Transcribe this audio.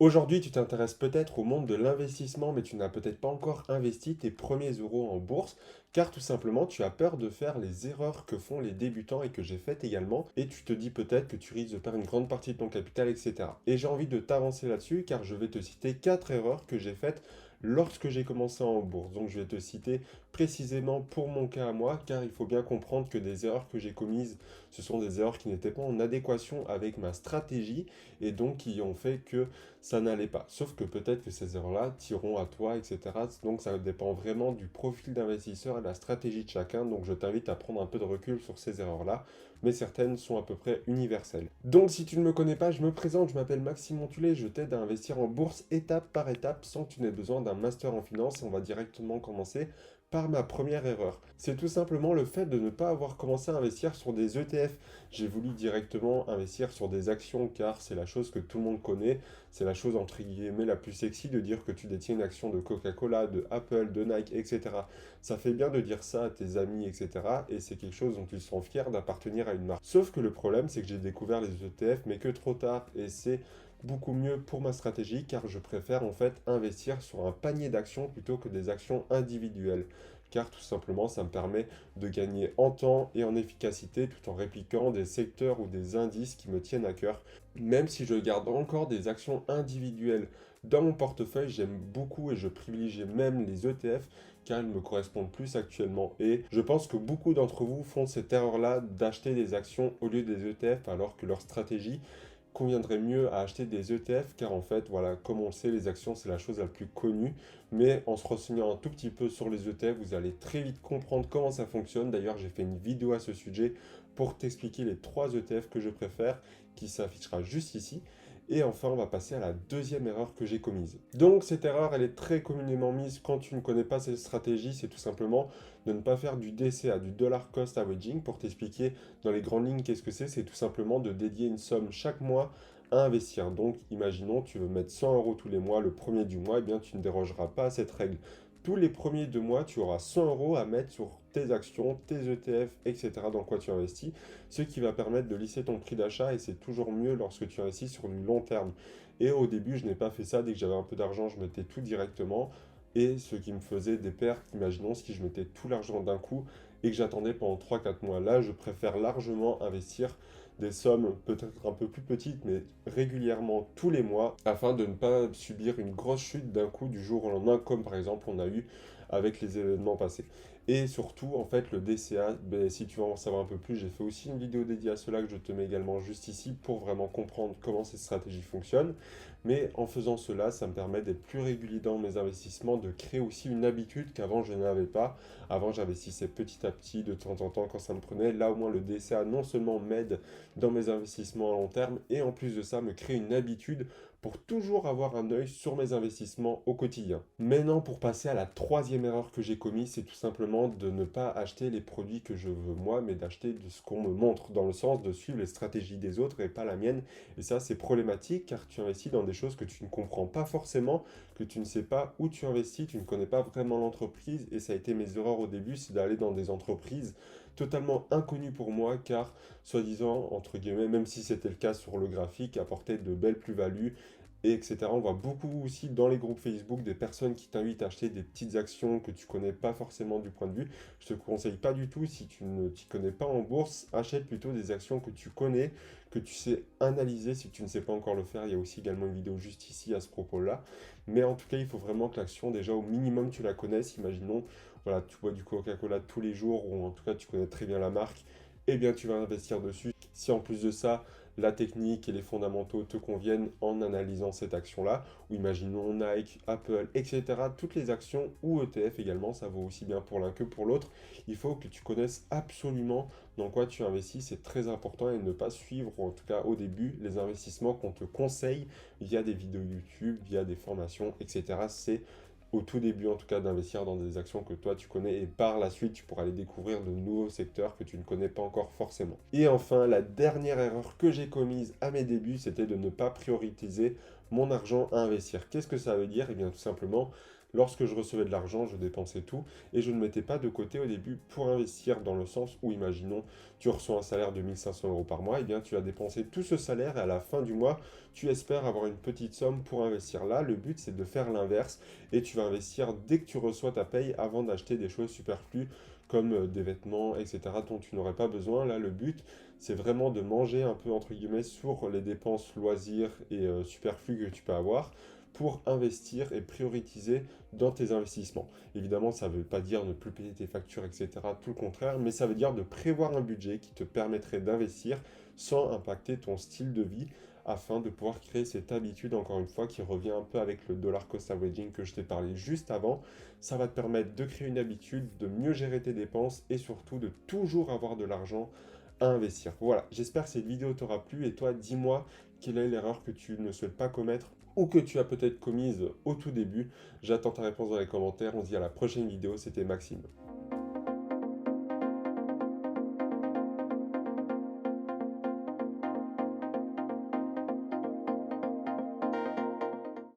Aujourd'hui, tu t'intéresses peut-être au monde de l'investissement, mais tu n'as peut-être pas encore investi tes premiers euros en bourse, car tout simplement, tu as peur de faire les erreurs que font les débutants et que j'ai faites également, et tu te dis peut-être que tu risques de perdre une grande partie de ton capital, etc. Et j'ai envie de t'avancer là-dessus, car je vais te citer 4 erreurs que j'ai faites lorsque j'ai commencé en bourse. Donc je vais te citer précisément pour mon cas à moi, car il faut bien comprendre que des erreurs que j'ai commises, ce sont des erreurs qui n'étaient pas en adéquation avec ma stratégie, et donc qui ont fait que ça n'allait pas. Sauf que peut-être que ces erreurs-là tireront à toi, etc. Donc ça dépend vraiment du profil d'investisseur et de la stratégie de chacun. Donc je t'invite à prendre un peu de recul sur ces erreurs-là, mais certaines sont à peu près universelles. Donc si tu ne me connais pas, je me présente, je m'appelle Maxime Montulé, je t'aide à investir en bourse étape par étape sans que tu n'aies besoin d'un master en finance. Et on va directement commencer par ma première erreur. C'est tout simplement le fait de ne pas avoir commencé à investir sur des ETF. J'ai voulu directement investir sur des actions car c'est la chose que tout le monde connaît. C'est la chose entre guillemets la plus sexy de dire que tu détiens une action de Coca-Cola, de Apple, de Nike, etc. Ça fait bien de dire ça à tes amis, etc. Et c'est quelque chose dont tu sens fier d'appartenir à une marque. Sauf que le problème, c'est que j'ai découvert les ETF, mais que trop tard. Et c'est beaucoup mieux pour ma stratégie car je préfère en fait investir sur un panier d'actions plutôt que des actions individuelles. Car tout simplement, ça me permet de gagner en temps et en efficacité tout en répliquant des secteurs ou des indices qui me tiennent à cœur. Même si je garde encore des actions individuelles dans mon portefeuille, j'aime beaucoup et je privilégie même les ETF car ils me correspondent plus actuellement. Et je pense que beaucoup d'entre vous font cette erreur-là d'acheter des actions au lieu des ETF alors que leur stratégie conviendrait mieux à acheter des ETF car en fait, voilà, comme on le sait, les actions c'est la chose la plus connue. Mais en se renseignant un tout petit peu sur les ETF, vous allez très vite comprendre comment ça fonctionne. D'ailleurs, j'ai fait une vidéo à ce sujet pour t'expliquer les 3 ETF que je préfère qui s'affichera juste ici. Et enfin, on va passer à la deuxième erreur que j'ai commise. Donc, cette erreur, elle est très communément mise quand tu ne connais pas cette stratégie. C'est tout simplement de ne pas faire du DCA, du Dollar Cost Averaging. Pour t'expliquer dans les grandes lignes qu'est-ce que c'est tout simplement de dédier une somme chaque mois à investir. Donc, imaginons, tu veux mettre 100 euros tous les mois, le premier du mois, eh bien, tu ne dérogeras pas à cette règle. Tous les premiers 2 mois, tu auras 100 euros à mettre sur tes actions, tes ETF, etc. dans quoi tu investis, ce qui va permettre de lisser ton prix d'achat et c'est toujours mieux lorsque tu investis sur du long terme. Et au début, je n'ai pas fait ça. Dès que j'avais un peu d'argent, je mettais tout directement. Et ce qui me faisait des pertes, imaginons si je mettais tout l'argent d'un coup et que j'attendais pendant 3 4 mois. Là, je préfère largement investir des sommes peut-être un peu plus petites, mais régulièrement tous les mois, afin de ne pas subir une grosse chute d'un coup du jour au lendemain, comme par exemple on a eu avec les événements passés. Et surtout, en fait, le DCA, ben, si tu veux en savoir un peu plus, j'ai fait aussi une vidéo dédiée à cela que je te mets également juste ici pour vraiment comprendre comment cette stratégie fonctionne. Mais en faisant cela, ça me permet d'être plus régulier dans mes investissements, de créer aussi une habitude qu'avant je n'avais pas. Avant, j'investissais petit à petit, de temps en temps, quand ça me prenait. Là, au moins, le DCA non seulement m'aide dans mes investissements à long terme, et en plus de ça, me crée une habitude pour toujours avoir un œil sur mes investissements au quotidien. Maintenant, pour passer à la troisième erreur que j'ai commise, c'est tout simplement de ne pas acheter les produits que je veux moi, mais d'acheter de ce qu'on me montre, dans le sens de suivre les stratégies des autres et pas la mienne. Et ça, c'est problématique car tu investis dans des choses que tu ne comprends pas forcément, que tu ne sais pas où tu investis, tu ne connais pas vraiment l'entreprise. Et ça a été mes erreurs au début, c'est d'aller dans des entreprises totalement inconnues pour moi car, soi-disant, entre guillemets, même si c'était le cas sur le graphique, apportaient de belles plus-values et etc. On voit beaucoup aussi dans les groupes Facebook des personnes qui t'invitent à acheter des petites actions que tu connais pas forcément du point de vue. Je te conseille pas du tout, si tu ne t'y connais pas en bourse, achète plutôt des actions que tu connais, que tu sais analyser. Si tu ne sais pas encore le faire, il y a aussi également une vidéo juste ici à ce propos-là. Mais en tout cas, il faut vraiment que l'action, déjà au minimum, tu la connaisses. Imaginons, voilà, tu bois du Coca-Cola tous les jours, ou en tout cas, tu connais très bien la marque, eh bien, tu vas investir dessus. Si en plus de ça, la technique et les fondamentaux te conviennent en analysant cette action-là, ou imaginons Nike, Apple, etc. Toutes les actions ou ETF également, ça vaut aussi bien pour l'un que pour l'autre. Il faut que tu connaisses absolument dans quoi tu investis, c'est très important et ne pas suivre, ou en tout cas au début, les investissements qu'on te conseille via des vidéos YouTube, via des formations, etc. C'est au tout début en tout cas d'investir dans des actions que toi tu connais et par la suite tu pourras aller découvrir de nouveaux secteurs que tu ne connais pas encore forcément. Et enfin, la dernière erreur que j'ai commise à mes débuts, c'était de ne pas prioriser mon argent à investir. Qu'est-ce que ça veut dire? Eh bien tout simplement lorsque je recevais de l'argent, je dépensais tout et je ne mettais pas de côté au début pour investir dans le sens où, imaginons, tu reçois un salaire de 1500 euros par mois, et bien tu as dépensé tout ce salaire et à la fin du mois, tu espères avoir une petite somme pour investir. Là, le but c'est de faire l'inverse et tu vas investir dès que tu reçois ta paye avant d'acheter des choses superflues comme des vêtements, etc., dont tu n'aurais pas besoin. Là, le but, c'est vraiment de manger un peu, entre guillemets, sur les dépenses loisirs et superflues que tu peux avoir pour investir et prioriser dans tes investissements. Évidemment, ça ne veut pas dire ne plus payer tes factures, etc., tout le contraire, mais ça veut dire de prévoir un budget qui te permettrait d'investir sans impacter ton style de vie afin de pouvoir créer cette habitude, encore une fois, qui revient un peu avec le dollar cost averaging que je t'ai parlé juste avant. Ça va te permettre de créer une habitude, de mieux gérer tes dépenses et surtout de toujours avoir de l'argent à investir. Voilà, j'espère que cette vidéo t'aura plu et toi, dis-moi quelle est l'erreur que tu ne souhaites pas commettre ou que tu as peut-être commise au tout début. J'attends ta réponse dans les commentaires. On se dit à la prochaine vidéo. C'était Maxime.